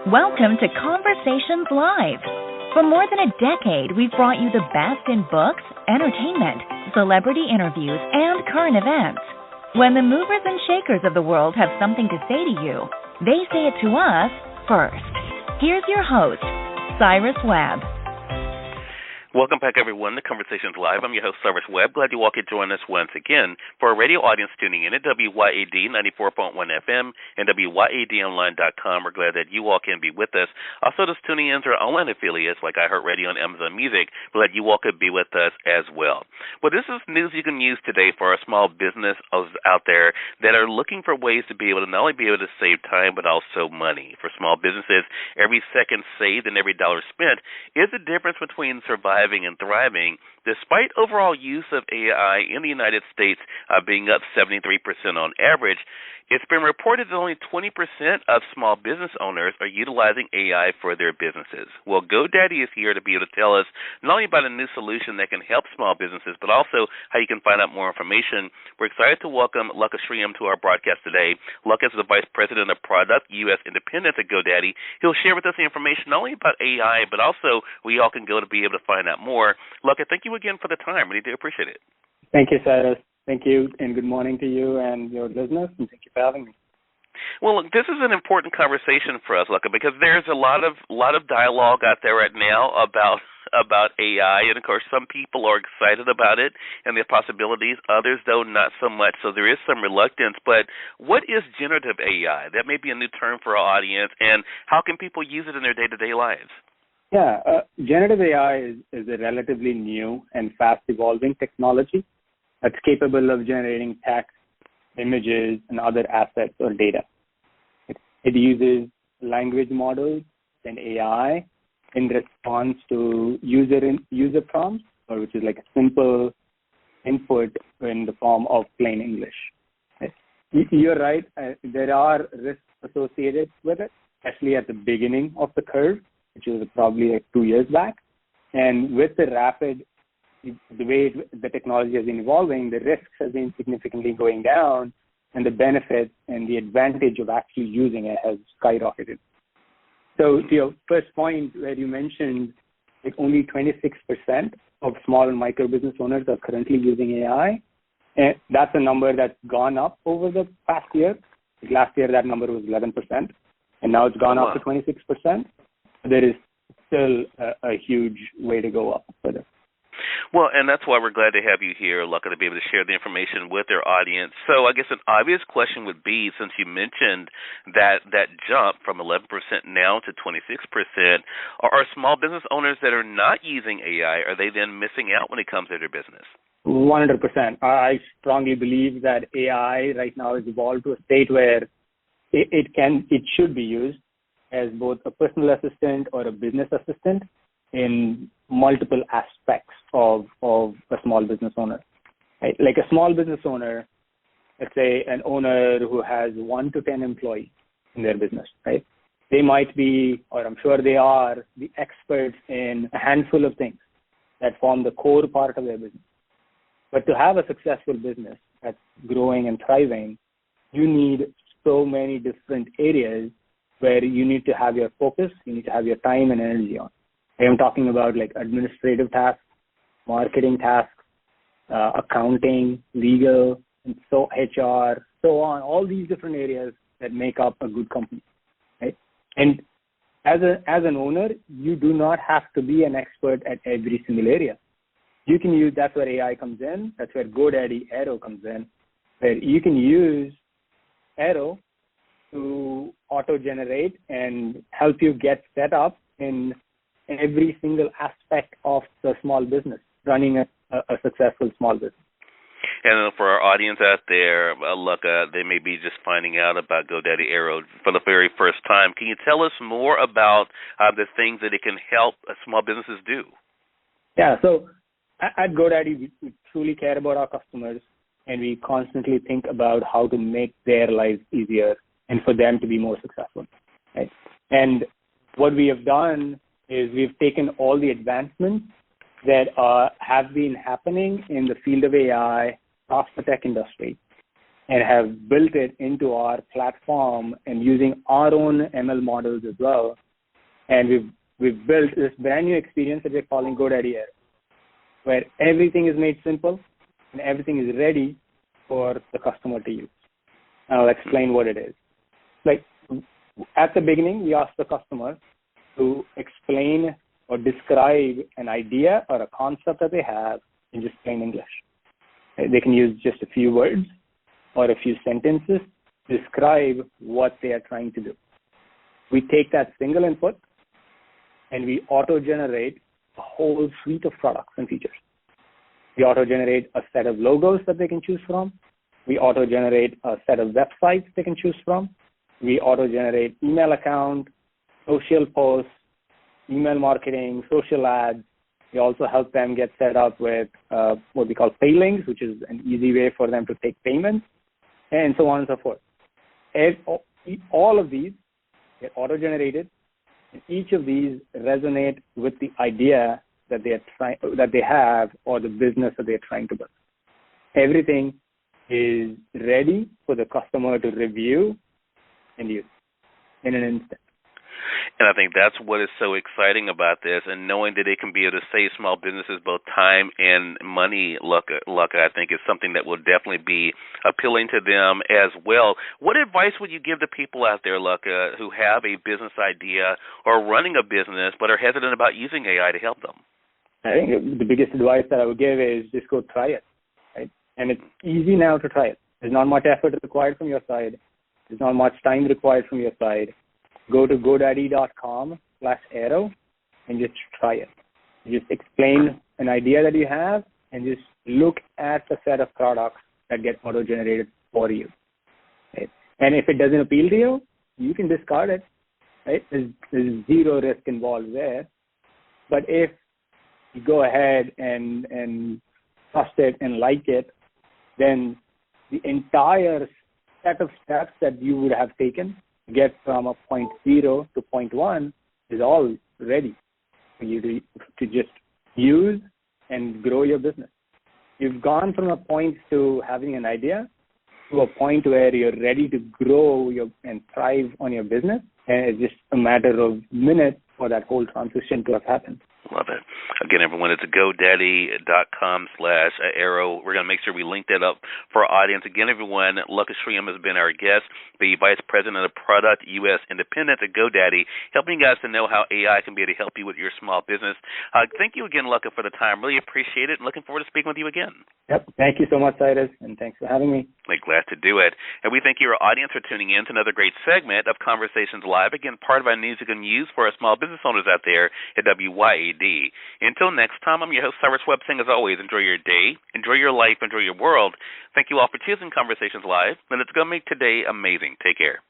Welcome to Conversations Live. For more than a decade, we've brought you the best in books, entertainment, celebrity interviews, and current events. When the movers and shakers of the world have something to say to you, they say it to us first. Here's your host, Cyrus Webb. Welcome back, everyone, to Conversations Live. I'm your host, Cyrus Webb. Glad you all could join us once again. For our radio audience tuning in at WYAD 94.1 FM and WYADonline.com, we're glad that you all can be with us. Also, those tuning in to our online affiliates like iHeartRadio and Amazon Music, we're glad you all could be with us as well. Well, this is news you can use today for our small business out there that are looking for ways to be able to not only be able to save time but also money. For small businesses, every second saved and every dollar spent is the difference between surviving and thriving, despite overall use of AI in the United States being up 73% on average. It's been reported that only 20% of small business owners are utilizing AI for their businesses. Well, GoDaddy is here to be able to tell us not only about a new solution that can help small businesses, but also how you can find out more information. We're excited to welcome Laka Sriram to our broadcast today. Laka is the Vice President of Product, U.S. Independence at GoDaddy. He'll share with us the information not only about AI, but also where you all can go to be able to find out more. Laka, thank you again for the time. Really do appreciate it. Thank you, Cyrus. Thank you, and good morning to you and your listeners, and thank you for having me. Well, look, this is an important conversation for us, Laka, because there's a lot of dialogue out there right now about AI, and of course, some people are excited about it and the possibilities. Others, though, not so much. So there is some reluctance. But what is generative AI? That may be a new term for our audience, and how can people use it in their day-to-day lives? Yeah, generative AI is a relatively new and fast-evolving technology that's capable of generating text, images, and other assets or data. It uses language models and AI in response to user prompts, or which is like a simple input in the form of plain English. You're right. There are risks associated with it, especially at the beginning of the curve, which was probably like 2 years back. And with the way the technology has been evolving, the risks have been significantly going down, and the benefits and the advantage of actually using it has skyrocketed. So to your first point, where you mentioned like only 26% of small and micro business owners are currently using AI, and that's a number that's gone up over the past year. Like last year, that number was 11%, and now it's gone up to 26%. There is still a huge way to go up further. Well, and that's why we're glad to have you here, Laka, to be able to share the information with our audience. So I guess an obvious question would be, since you mentioned that jump from 11% now to 26%, are small business owners that are not using AI, are they then missing out when it comes to their business? 100%. I strongly believe that AI right now has evolved to a state where it should be used as both a personal assistant or a business assistant in multiple aspects of a small business owner. Right? Like a small business owner, let's say an owner who has 1 to 10 employees in their business, right? They might be, or I'm sure they are, the experts in a handful of things that form the core part of their business. But to have a successful business that's growing and thriving, you need so many different areas where you need to have your focus, you need to have your time and energy on. I am talking about like administrative tasks, marketing tasks, accounting, legal, and so HR, so on, all these different areas that make up a good company, right? And as an owner, you do not have to be an expert at every single area. You can use, that's where AI comes in, that's where GoDaddy Airo comes in, where you can use Airo to auto-generate and help you get set up in every single aspect of the small business, running a successful small business. And for our audience out there, look, they may be just finding out about GoDaddy Airo for the very first time. Can you tell us more about the things that it can help small businesses do? Yeah, so at GoDaddy, we truly care about our customers, and we constantly think about how to make their lives easier and for them to be more successful, right? And what we have done is we've taken all the advancements that have been happening in the field of AI across the tech industry, and have built it into our platform and using our own ML models as well. And we've built this brand new experience that we're calling GoDaddy Airo, where everything is made simple and everything is ready for the customer to use. And I'll explain what it is. Like at the beginning, we ask the customer to explain or describe an idea or a concept that they have in just plain English. They can use just a few words or a few sentences to describe what they are trying to do. We take that single input and we auto-generate a whole suite of products and features. We auto-generate a set of logos that they can choose from. We auto-generate a set of websites they can choose from. We auto-generate email account, social posts, email marketing, social ads. We also help them get set up with what we call pay links, which is an easy way for them to take payments, and so on and so forth. All of these get auto-generated, and each of these resonate with the idea that they have or the business that they're trying to build. Everything is ready for the customer to review and use in an instant. And I think that's what is so exciting about this, and knowing that it can be able to save small businesses both time and money, Laka, I think is something that will definitely be appealing to them as well. What advice would you give to people out there, Laka, who have a business idea or running a business but are hesitant about using AI to help them? I think the biggest advice that I would give is just go try it, right? And it's easy now to try it. There's not much effort required from your side. There's not much time required from your side. Go to GoDaddy.com/Airo and just try it. Just explain an idea that you have and just look at the set of products that get auto-generated for you. Right? And if it doesn't appeal to you, you can discard it. Right? There's zero risk involved there. But if you go ahead and trust it and like it, then the entire set of steps that you would have taken to get from a point 0 to point 1 is all ready for you to just use and grow your business. You've gone from a point to having an idea to a point where you're ready to grow and thrive on your business, and it's just a matter of minutes for that whole transition to have happened. Love it. Again, everyone, it's GoDaddy.com/Airo. We're going to make sure we link that up for our audience. Again, everyone, Laka Sriram has been our guest, the Vice President of Product U.S. Independence at GoDaddy, helping you guys to know how AI can be able to help you with your small business. Thank you again, Laka, for the time. Really appreciate it, and looking forward to speaking with you again. Yep. Thank you so much, Cyrus, and thanks for having me. I'm glad to do it. And we thank you, our audience, for tuning in to another great segment of Conversations Live. Again, part of our news you can use for our small business owners out there at WYAD. Until next time, I'm your host, Cyrus Webb, saying as always, enjoy your day, enjoy your life, enjoy your world. Thank you all for choosing Conversations Live, and it's going to make today amazing. Take care.